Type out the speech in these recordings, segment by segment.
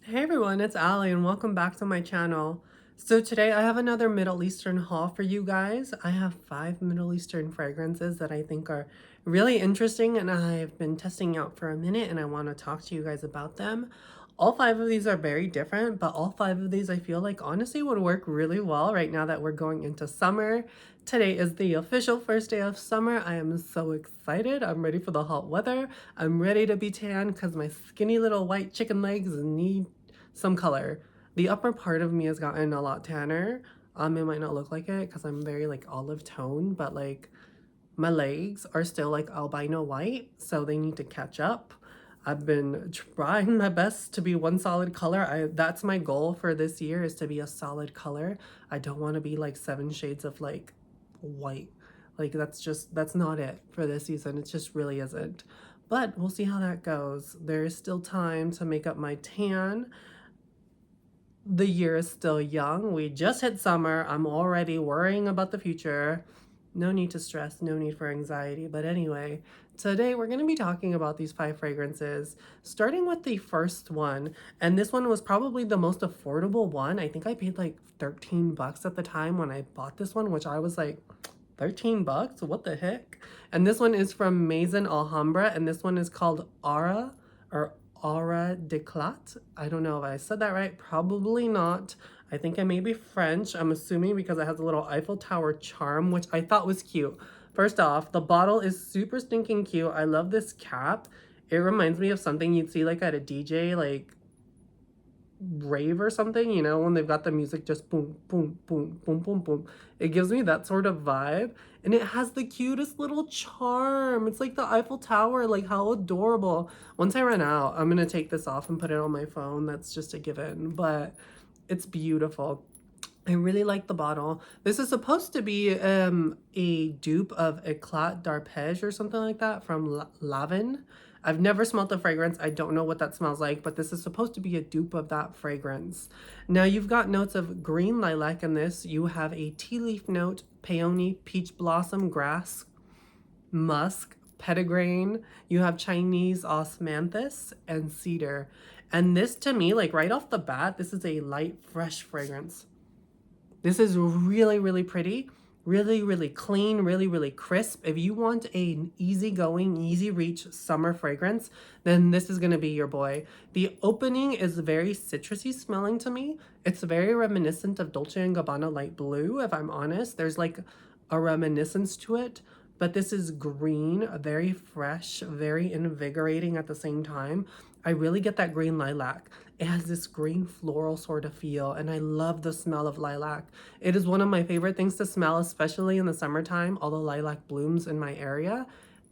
Hey everyone, it's Ally and welcome back to my channel. So today I have another Middle Eastern haul for you guys. I have 5 Middle Eastern fragrances that I think are really interesting and I've been testing out for a minute and I want to talk to you guys about them. All 5 of these are very different, but all 5 of these I feel like honestly would work really well right now that we're going into summer. Today is the official first day of summer. I am so excited. I'm ready for the hot weather. I'm ready to be tan because my skinny little white chicken legs need some color. The upper part of me has gotten a lot tanner. It might not look like it because I'm very like olive tone, but like my legs are still like albino white, so they need to catch up. I've been trying my best to be one solid color. That's my goal for this year, is to be a solid color. I don't want to be like 7 shades of like white. Like that's not it for this season. It just really isn't. But we'll see how that goes. There is still time to make up my tan. The year is still young. We just hit summer. I'm already worrying about the future. No need to stress, no need for anxiety. But anyway, today we're going to be talking about these 5 fragrances, starting with the first one. And this one was probably the most affordable one. I think I paid like 13 bucks at the time when I bought this one, which I was like, 13 bucks? What the heck? And this one is from Maison Alhambra, and this one is called Aura or Aura de Clot. I don't know if I said that right. Probably not. I think it may be French. I'm assuming because it has a little Eiffel Tower charm, which I thought was cute. First off, the bottle is super stinking cute. I love this cap. It reminds me of something you'd see like at a DJ, like rave or something, you know, when they've got the music just boom, boom, boom, boom, boom, boom. It gives me that sort of vibe. And it has the cutest little charm. It's like the Eiffel Tower. Like, how adorable. Once I run out, I'm going to take this off and put it on my phone. That's just a given. But it's beautiful. I really like the bottle. This is supposed to be a dupe of Eclat d'Arpège or something like that from Lavin. I've never smelled the fragrance. I don't know what that smells like, but this is supposed to be a dupe of that fragrance. Now you've got notes of green lilac in this. You have a tea leaf note, peony, peach blossom, grass, musk, petitgrain. You have Chinese osmanthus and cedar. And this to me, like right off the bat, this is a light, fresh fragrance. This is really, really pretty, really, really clean, really, really crisp. If you want an easygoing, easy reach summer fragrance, then this is gonna be your boy. The opening is very citrusy smelling to me. It's very reminiscent of Dolce & Gabbana Light Blue, if I'm honest. There's like a reminiscence to it, but this is green, very fresh, very invigorating at the same time. I really get that green lilac. It has this green floral sort of feel, and I love the smell of lilac. It is one of my favorite things to smell, especially in the summertime. All the lilac blooms in my area,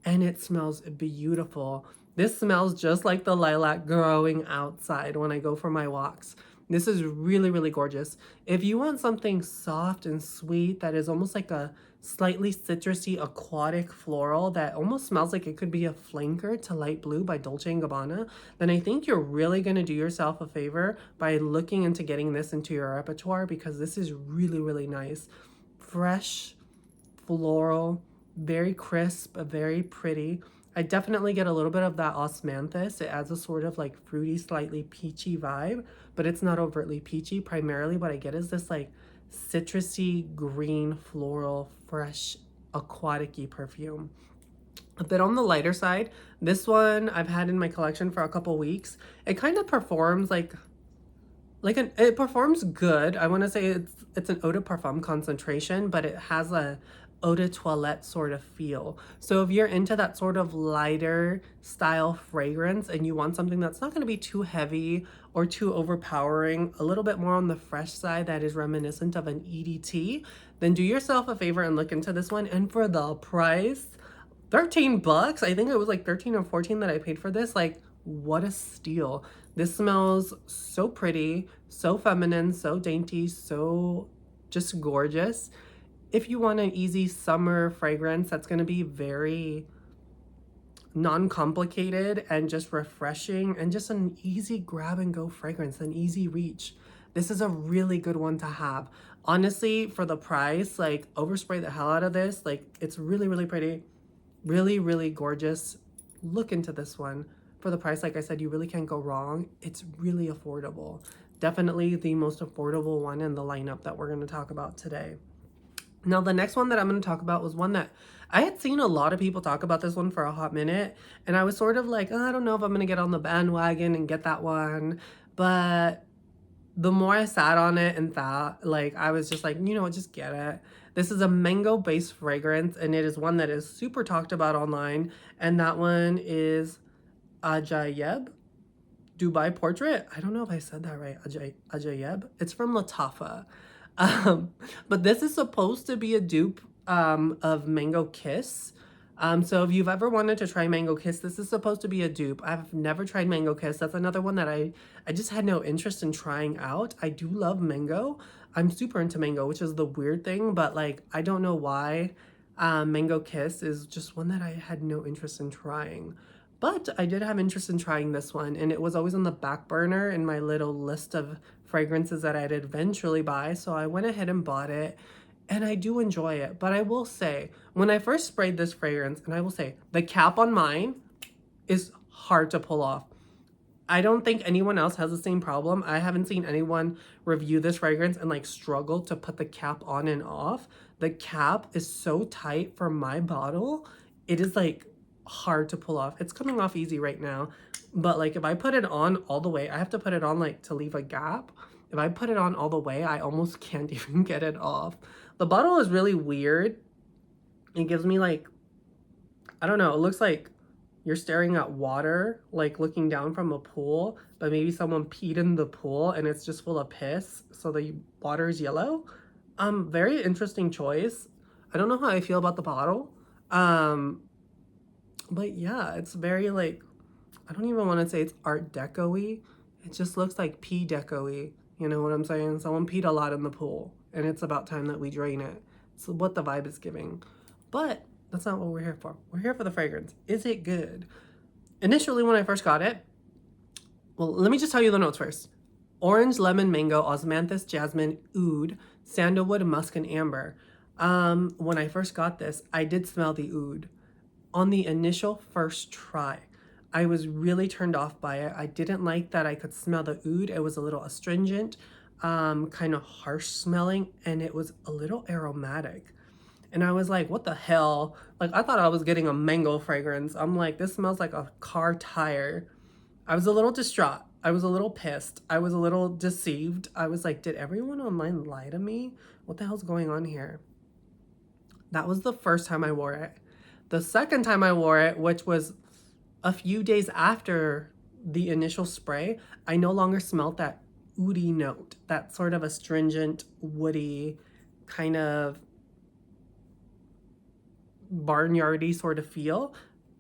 and it smells beautiful. This smells just like the lilac growing outside when I go for my walks. This is really, really gorgeous. If you want something soft and sweet that is almost like a slightly citrusy aquatic floral that almost smells like it could be a flanker to Light Blue by Dolce & Gabbana, then I think you're really going to do yourself a favor by looking into getting this into your repertoire, because this is really, really nice. Fresh, floral, very crisp, very pretty. I definitely get a little bit of that osmanthus. It adds a sort of like fruity, slightly peachy vibe, but it's not overtly peachy. Primarily what I get is this like citrusy, green, floral, fresh, aquatic-y perfume. A bit on the lighter side. This one I've had in my collection for a couple weeks. It kind of performs it performs good. I want to say it's an eau de parfum concentration, but it has a eau de toilette sort of feel. So if you're into that sort of lighter style fragrance and you want something that's not going to be too heavy or too overpowering, a little bit more on the fresh side that is reminiscent of an EDT, then do yourself a favor and look into this one. And for the price, 13 bucks. I think it was like 13 or 14 that I paid for this. Like, what a steal. This smells so pretty, so feminine, so dainty, so just gorgeous. If you want an easy summer fragrance that's going to be very non-complicated and just refreshing and just an easy grab and go fragrance, an easy reach, this is a really good one to have. Honestly, for the price, like, overspray the hell out of this. Like, it's really, really pretty, really, really gorgeous. Look into this one. for the price, like I said, you really can't go wrong. It's really affordable. Definitely the most affordable one in the lineup that we're going to talk about today. Now, the next one that I'm going to talk about was one that I had seen a lot of people talk about this one for a hot minute. And I was sort of like, oh, I don't know if I'm going to get on the bandwagon and get that one. But the more I sat on it and thought, like, I was just like, you know what, just get it. This is a mango-based fragrance, and it is one that is super talked about online. And that one is Ajayeb Dubai Portrait. I don't know if I said that right. Ajayeb. It's from Latafa. But this is supposed to be a dupe of Mango Kiss. So if you've ever wanted to try Mango Kiss, this is supposed to be a dupe. I've never tried Mango Kiss. That's another one that I just had no interest in trying out. I do love mango. I'm super into mango, which is the weird thing, but like, I don't know why. Mango Kiss is just one that I had no interest in trying. But I did have interest in trying this one, and it was always on the back burner in my little list of fragrances that I'd eventually buy. So I went ahead and bought it, and I do enjoy it. But I will say, when I first sprayed this fragrance, and I will say, the cap on mine is hard to pull off. I don't think anyone else has the same problem. I haven't seen anyone review this fragrance and like struggle to put the cap on and off. The cap is so tight for my bottle. It is like hard to pull off. It's coming off easy right now, but like if I put it on all the way, I have to put it on like to leave a gap. If I put it on all the way, I almost can't even get it off. The bottle is really weird. It gives me like, I don't know, it looks like you're staring at water, like looking down from a pool, but maybe someone peed in the pool and it's just full of piss, so the water is yellow. Very interesting choice. I don't know how I feel about the bottle. But yeah, it's very like, I don't even want to say it's Art Deco-y. It just looks like pee deco-y. You know what I'm saying? Someone peed a lot in the pool, and it's about time that we drain it. It's what the vibe is giving. But that's not what we're here for. We're here for the fragrance. Is it good? Initially, when I first got it, well, let me just tell you the notes first. Orange, lemon, mango, osmanthus, jasmine, oud, sandalwood, musk, and amber. When I first got this, I did smell the oud. On the initial first try, I was really turned off by it. I didn't like that I could smell the oud. It was a little astringent, kind of harsh smelling, and it was a little aromatic. And I was like, what the hell? Like, I thought I was getting a mango fragrance. I'm like, this smells like a car tire. I was a little distraught. I was a little pissed. I was a little deceived. I was like, did everyone online lie to me? What the hell's going on here? That was the first time I wore it. The second time I wore it, which was a few days after the initial spray, I no longer smelled that oudy note, that sort of astringent, woody, kind of barnyardy sort of feel.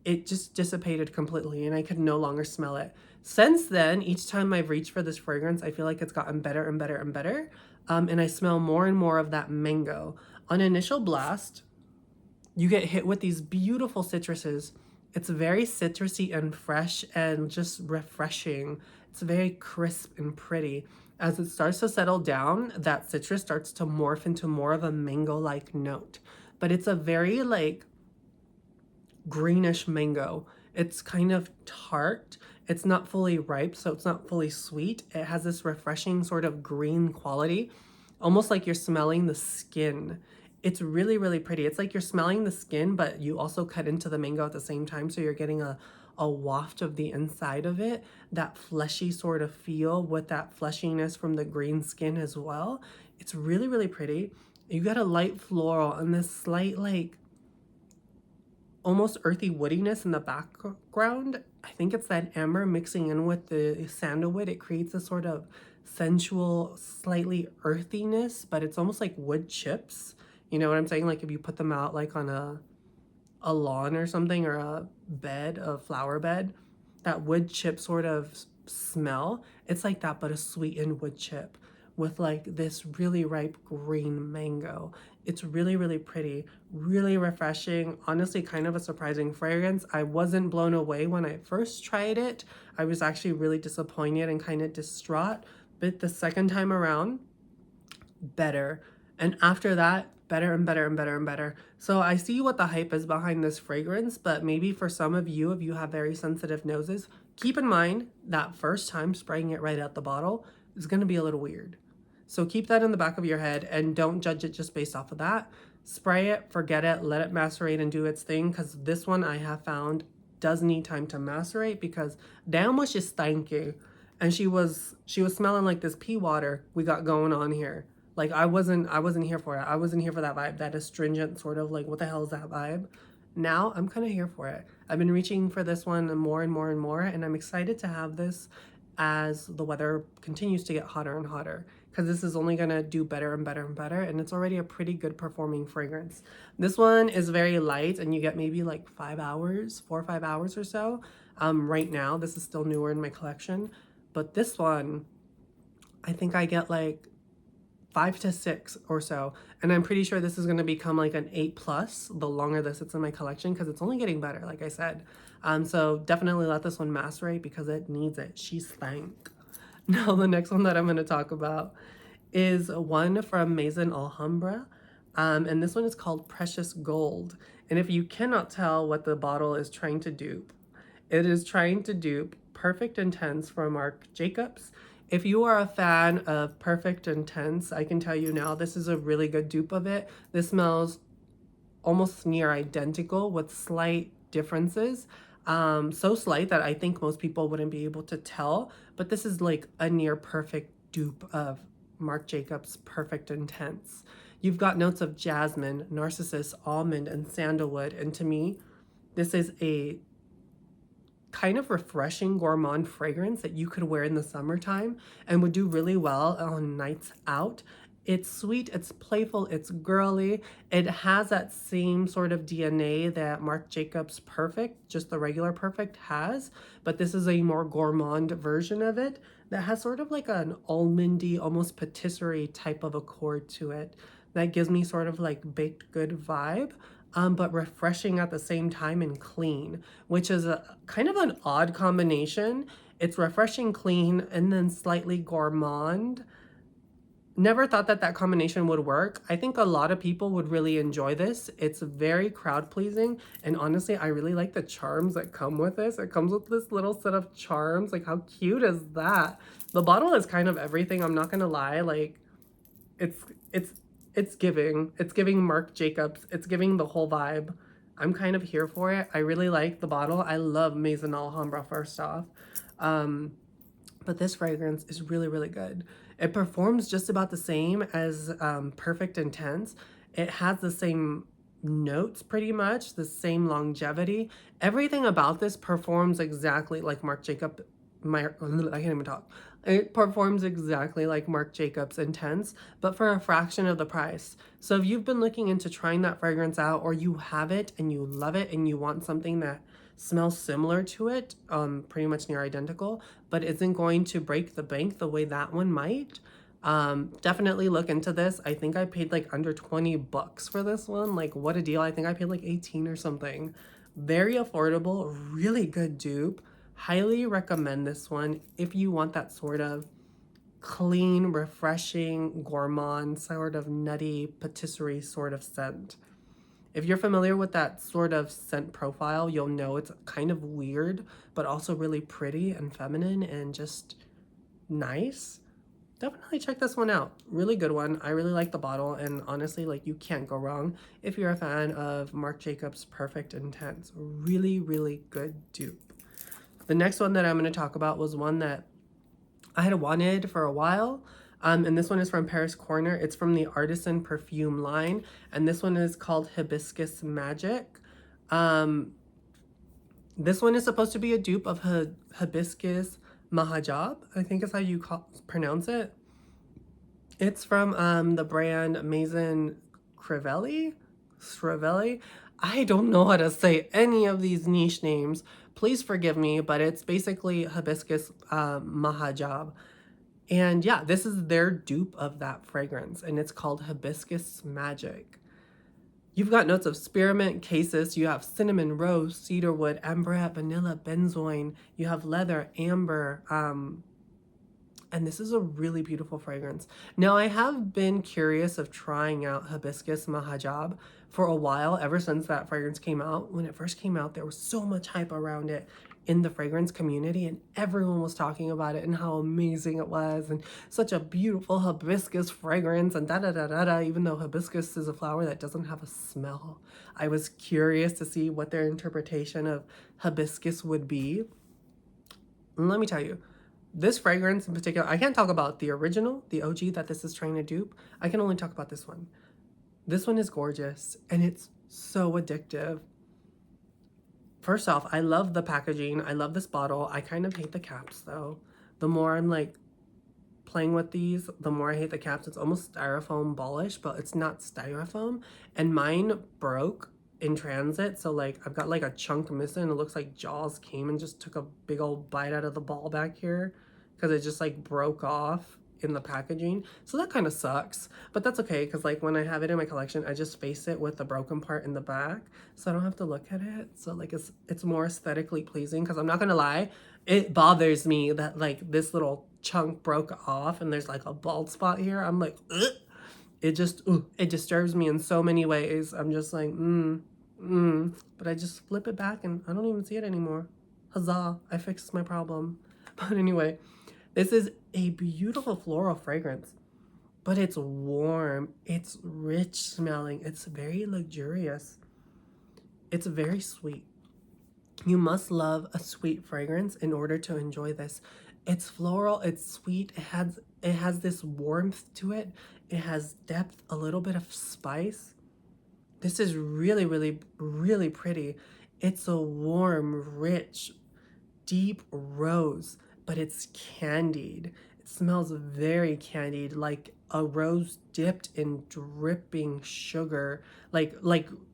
It just dissipated completely and I could no longer smell it. Since then, each time I've reached for this fragrance, I feel like it's gotten better and better and better. And I smell more and more of that mango. On initial blast, you get hit with these beautiful citruses. It's very citrusy and fresh and just refreshing. It's very crisp and pretty. As it starts to settle down, that citrus starts to morph into more of a mango-like note. But it's a very like greenish mango. It's kind of tart. It's not fully ripe, so it's not fully sweet. It has this refreshing sort of green quality, almost like you're smelling the skin. It's really, really pretty. It's like you're smelling the skin, but you also cut into the mango at the same time. So you're getting a waft of the inside of it, that fleshy sort of feel with that fleshiness from the green skin as well. It's really, really pretty. You got a light floral and this slight like almost earthy woodiness in the background. I think it's that amber mixing in with the sandalwood. It creates a sort of sensual, slightly earthiness, but it's almost like wood chips. You know what I'm saying? Like if you put them out like on a lawn or something, or a bed, a flower bed, that wood chip sort of smell. It's like that, but a sweetened wood chip with like this really ripe green mango. It's really, really pretty, really refreshing. Honestly, kind of a surprising fragrance. I wasn't blown away when I first tried it. I was actually really disappointed and kind of distraught. But the second time around, better. And after that, better and better and better and better. So I see what the hype is behind this fragrance, but maybe for some of you, if you have very sensitive noses, Keep in mind that first time spraying it right out the bottle is going to be a little weird. So keep that in the back of your head and don't judge it just based off of that. Spray it, forget it, let it macerate and do its thing, because this one I have found does need time to macerate because damn was she stanky. And she was smelling like this pea water we got going on here. Like I wasn't here for it. I wasn't here for that vibe, that astringent sort of like what the hell is that vibe? Now I'm kind of here for it. I've been reaching for this one more and more and more, and I'm excited to have this as the weather continues to get hotter and hotter, because this is only gonna do better and better and better, and it's already a pretty good performing fragrance. This one is very light, and you get maybe like 5 hours, 4 or 5 hours or so. Right now, this is still newer in my collection, but this one, I think I get like 5 to 6 or so, and I'm pretty sure this is going to become like an 8+ the longer this sits in my collection, because it's only getting better, like I said. So definitely let this one macerate because it needs it. She's stank. Now the next one that I'm going to talk about is one from Maison Alhambra, and this one is called Precious Gold. And if you cannot tell what the bottle is trying to dupe, it is trying to dupe Perfect Intense from Marc Jacobs. If you are a fan of Perfect Intense, I can tell you now, this is a really good dupe of it. This smells almost near identical with slight differences. So slight that I think most people wouldn't be able to tell, but this is like a near perfect dupe of Marc Jacobs Perfect Intense. You've got notes of jasmine, narcissus, almond, and sandalwood, and to me, this is a kind of refreshing gourmand fragrance that you could wear in the summertime and would do really well on nights out. It's sweet, it's playful, it's girly. It has that same sort of DNA that Marc Jacobs Perfect, just the regular Perfect, has, but this is a more gourmand version of it that has sort of like an almondy, almost patisserie type of accord to it that gives me sort of like baked good vibe. But refreshing at the same time and clean, which is a kind of an odd combination. It's refreshing, clean, and then slightly gourmand. Never thought that that combination would work. I think a lot of people would really enjoy this. It's very crowd pleasing, and honestly, I really like the charms that come with this. It comes with this little set of charms. Like, how cute is that? The bottle is kind of everything, I'm not gonna lie. Like, it's giving Marc Jacobs. It's giving the whole vibe. I'm kind of here for it. I really like the bottle. I love Maison Alhambra first off. But this fragrance is really, really good. It performs just about the same as Perfect Intense. It has the same notes pretty much, the same longevity. Everything about this performs exactly like Marc Jacobs. I can't even talk. It performs exactly like Marc Jacobs Intense, but for a fraction of the price. So if you've been looking into trying that fragrance out, or you have it and you love it and you want something that smells similar to it, pretty much near identical, but isn't going to break the bank the way that one might, definitely look into this. I think I paid like under 20 bucks for this one. Like, what a deal. I think I paid like 18 or something. Very affordable, really good dupe. Highly recommend this one if you want that sort of clean, refreshing, gourmand, sort of nutty patisserie sort of scent. If you're familiar with that sort of scent profile, you'll know it's kind of weird, but also really pretty and feminine and just nice. Definitely check this one out. Really good one. I really like the bottle, and honestly, like, you can't go wrong if you're a fan of Marc Jacobs Perfect Intense. Really, really good dupe. The next one that I'm going to talk about was one that I had wanted for a while. And this one is from Paris Corner. It's from the Artisan Perfume line. And this one is called Hibiscus Magic. This one is supposed to be a dupe of Hibiscus Mahajab, I think is how you pronounce it. It's from the brand Maison Crivelli. I don't know how to say any of these niche names. Please forgive me, but it's basically Hibiscus Mahajab. And yeah, this is their dupe of that fragrance, and it's called Hibiscus Magic. You've got notes of spearmint, cassis, you have cinnamon, rose, cedarwood, amberette, vanilla, benzoin, you have leather, amber, and this is a really beautiful fragrance. Now, I have been curious of trying out Hibiscus Mahajab for a while, ever since that fragrance came out. When it first came out, there was so much hype around it in the fragrance community, and everyone was talking about it and how amazing it was and such a beautiful hibiscus fragrance and da da da da da, even though hibiscus is a flower that doesn't have a smell. I was curious to see what their interpretation of hibiscus would be. And let me tell you, this fragrance in particular, I can't talk about the original, the OG that this is trying to dupe. I can only talk about this one. This one is gorgeous and it's so addictive. First off, I love the packaging. I love this bottle. I kind of hate the caps though. The more I'm like playing with these, the more I hate the caps. It's almost styrofoam ballish, but it's not styrofoam. And mine broke in transit, so like I've got like a chunk missing. It looks like Jaws came and just took a big old bite out of the ball back here because it just like broke off in the packaging. So that kind of sucks, but that's okay because like when I have it in my collection, I just face it with the broken part in the back, so I don't have to look at it. So like it's more aesthetically pleasing, because I'm not gonna lie, it bothers me that like this little chunk broke off and there's like a bald spot here. I'm like, ugh. It disturbs me in so many ways. I'm just like, but I just flip it back and I don't even see it anymore. Huzzah, I fixed my problem. But anyway, this is a beautiful floral fragrance, but it's warm, it's rich smelling, it's very luxurious, it's very sweet. You must love a sweet fragrance in order to enjoy this. It's floral, it's sweet, it has this warmth to it, it has depth, a little bit of spice. This is really, really, really pretty. It's a warm, rich, deep rose, but it's candied. It smells very candied, like a rose dipped in dripping sugar. Like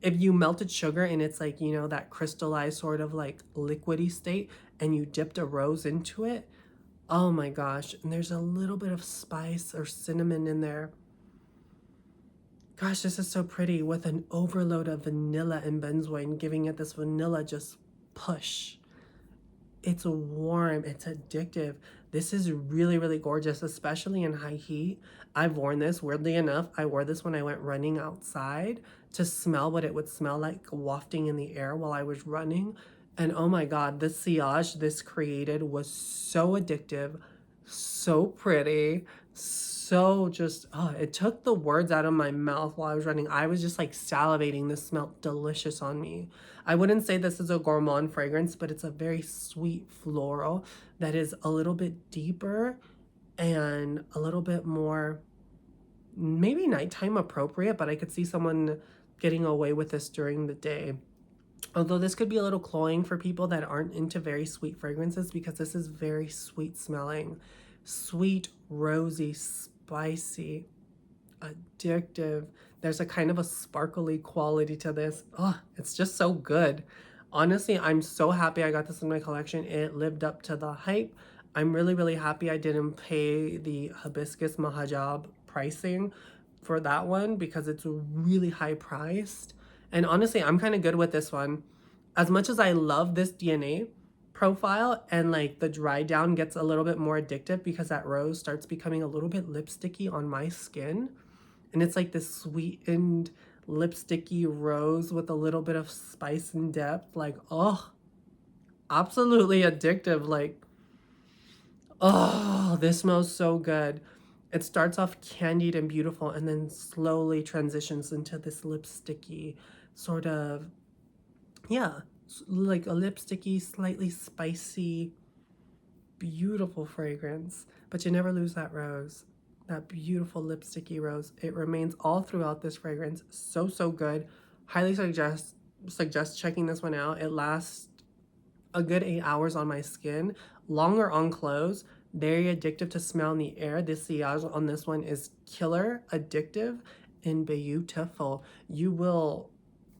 if you melted sugar and it's like, you know, that crystallized sort of like liquidy state, and you dipped a rose into it. Oh my gosh. And there's a little bit of spice or cinnamon in there. Gosh, this is so pretty, with an overload of vanilla and benzoin, giving it this vanilla just push. It's warm, it's addictive. This is really, really gorgeous, especially in high heat. I've worn this, weirdly enough, I wore this when I went running outside to smell what it would smell like wafting in the air while I was running. And oh my God, the sillage this created was so addictive, so pretty, so just, it took the words out of my mouth while I was running. I was just like salivating. This smelled delicious on me. I wouldn't say this is a gourmand fragrance, but it's a very sweet floral that is a little bit deeper and a little bit more maybe nighttime appropriate, but I could see someone getting away with this during the day. Although this could be a little cloying for people that aren't into very sweet fragrances, because this is very sweet smelling. Sweet, rosy, spicy, addictive. There's a kind of a sparkly quality to this. Oh, it's just so good. Honestly, I'm so happy I got this in my collection. It lived up to the hype. I'm really, really happy I didn't pay the Hibiscus Mahajab pricing for that one, because it's really high priced. And honestly, I'm kind of good with this one. As much as I love this DNA profile, and like the dry down gets a little bit more addictive because that rose starts becoming a little bit lipsticky on my skin, and it's like this sweetened lipsticky rose with a little bit of spice and depth. Like, oh, absolutely addictive. Like, oh, this smells so good. It starts off candied and beautiful and then slowly transitions into this lipsticky sort of, yeah, like a lipsticky, slightly spicy, beautiful fragrance. But you never lose that rose, that beautiful lipsticky rose. It remains all throughout this fragrance. So, so good. Highly suggest checking this one out. It lasts a good 8 hours on my skin, longer on clothes. Very addictive to smell in the air. The sillage on this one is killer, addictive, and beautiful. You will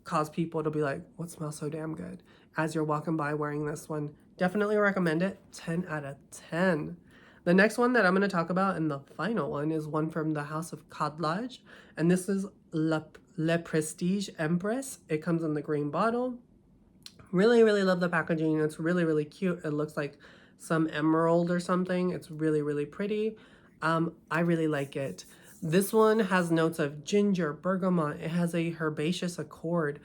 cause people to be like, what smells so damn good, as you're walking by wearing this one. Definitely recommend it. 10 out of 10. The next one that I'm going to talk about, and the final one, is one from the House of Clot, and this is Le Prestige Empress. It comes in the green bottle. Really, really love the packaging. It's really, really cute. It looks like some emerald or something. It's really, really pretty. I really like it. This one has notes of ginger, bergamot. It has a herbaceous accord,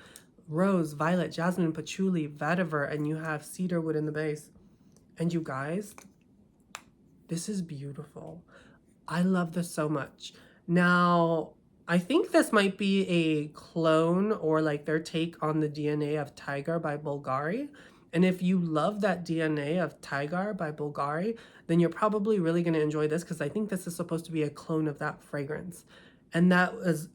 rose, violet, jasmine, patchouli, vetiver, and you have cedarwood in the base. And you guys, this is beautiful. I love this so much. Now, I think this might be a clone or like their take on the DNA of Tiger by Bulgari. And if you love that DNA of Tiger by Bulgari, then you're probably really going to enjoy this, because I think this is supposed to be a clone of that fragrance. And that was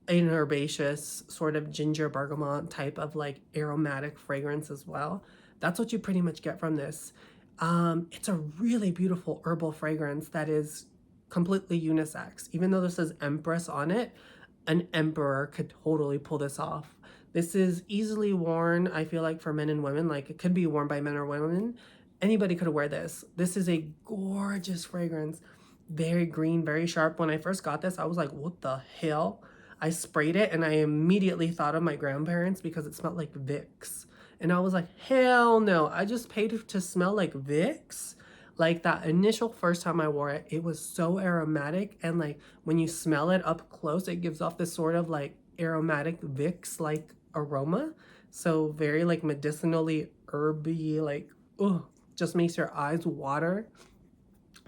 an herbaceous sort of ginger bergamot type of like aromatic fragrance as well. That's what you pretty much get from this. It's a really beautiful herbal fragrance that is completely unisex. Even though this says Empress on it, an emperor could totally pull this off. This is easily worn, I feel like, for men and women. Like, it could be worn by men or women. Anybody could wear this. This is a gorgeous fragrance. Very green, very sharp. When I first got this, I was like, what the hell? I sprayed it and I immediately thought of my grandparents because it smelled like Vicks. And I was like, hell no, I just paid to smell like Vicks. Like, that initial first time I wore it, it was so aromatic. And like, when you smell it up close, it gives off this sort of like aromatic Vicks like aroma. So very like medicinally herby, like, oh, just makes your eyes water.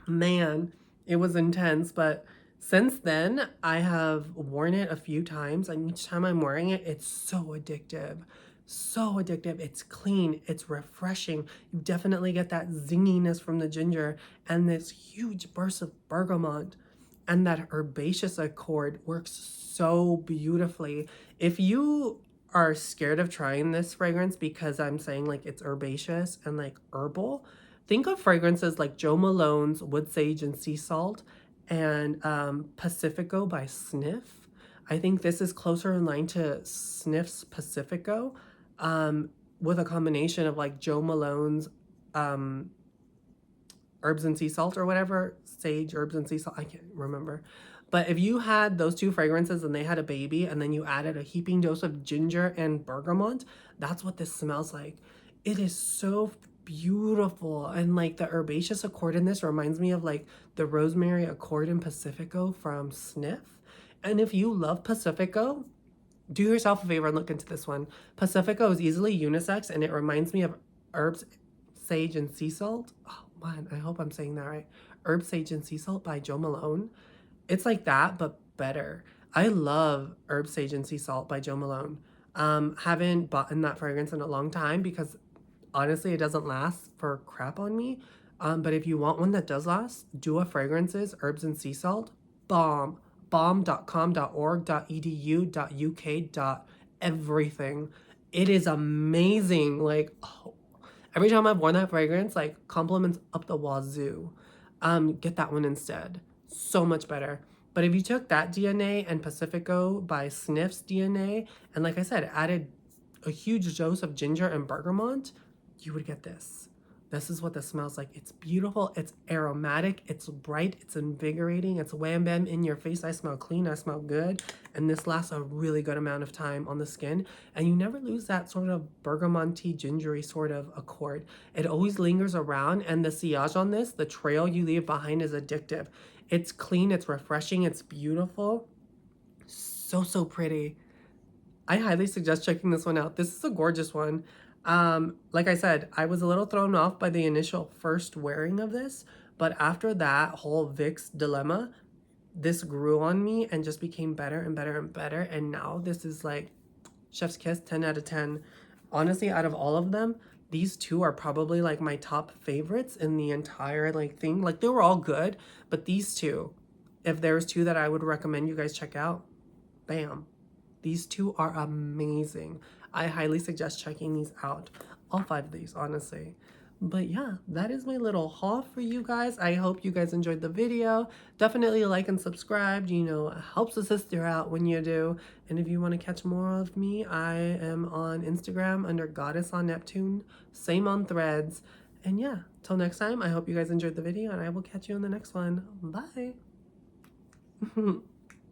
Man, it was intense. But since then, I have worn it a few times, and each time I'm wearing it, it's so addictive. So addictive. It's clean, it's refreshing. You definitely get that zinginess from the ginger and this huge burst of bergamot, and that herbaceous accord works so beautifully. If you are scared of trying this fragrance because I'm saying like it's herbaceous and like herbal, think of fragrances like Jo Malone's Wood Sage and Sea Salt, and Pacifico by Sniff. I think this is closer in line to Sniff's Pacifico, with a combination of like Jo Malone's Herbs and Sea Salt or whatever, Sage, Herbs and Sea Salt, I can't remember. But if you had those two fragrances and they had a baby, and then you added a heaping dose of ginger and bergamot, that's what this smells like. It is so beautiful. And like the herbaceous accord in this reminds me of like the rosemary accord in Pacifico from Sniff. And if you love Pacifico, do yourself a favor and look into this one. Pacifico is easily unisex, and it reminds me of Herbs, Sage, and Sea Salt. Oh man, I hope I'm saying that right. Herbs, Sage, and Sea Salt by Jo Malone. It's like that, but better. I love Herbs, Sage, and Sea Salt by Jo Malone. Haven't bought in that fragrance in a long time because honestly, it doesn't last for crap on me. But if you want one that does last, Dua Fragrances, Herbs and Sea Salt, bomb. bomb.com.org.edu.uk. Everything. It is amazing. Like, oh, every time I've worn that fragrance, like, compliments up the wazoo. Get that one instead. So much better. But if you took that DNA and Pacifico by Sniff's DNA, and like I said, added a huge dose of ginger and bergamot, you would get this. This is what this smells like. It's beautiful, it's aromatic, it's bright, it's invigorating, it's wham bam in your face. I smell clean, I smell good, and this lasts a really good amount of time on the skin, and you never lose that sort of bergamonty, gingery sort of accord. It always lingers around, and the sillage on this, the trail you leave behind, is addictive. It's clean, it's refreshing, it's beautiful. So pretty. I highly suggest checking this one out. This is a gorgeous one. Like I said, I was a little thrown off by the initial first wearing of this, but after that whole Vicks dilemma, this grew on me and just became better and better and better. And now this is like chef's kiss, 10 out of 10. Honestly, out of all of them, these two are probably like my top favorites in the entire like thing. Like, they were all good, but these two, if there's two that I would recommend you guys check out, bam. These two are amazing. I highly suggest checking these out. All 5 of these, honestly. But yeah, that is my little haul for you guys. I hope you guys enjoyed the video. Definitely like and subscribe. You know, it helps a sister out when you do. And if you want to catch more of me, I am on Instagram under Goddess on Neptune. Same on Threads. And yeah, till next time, I hope you guys enjoyed the video, and I will catch you in the next one. Bye.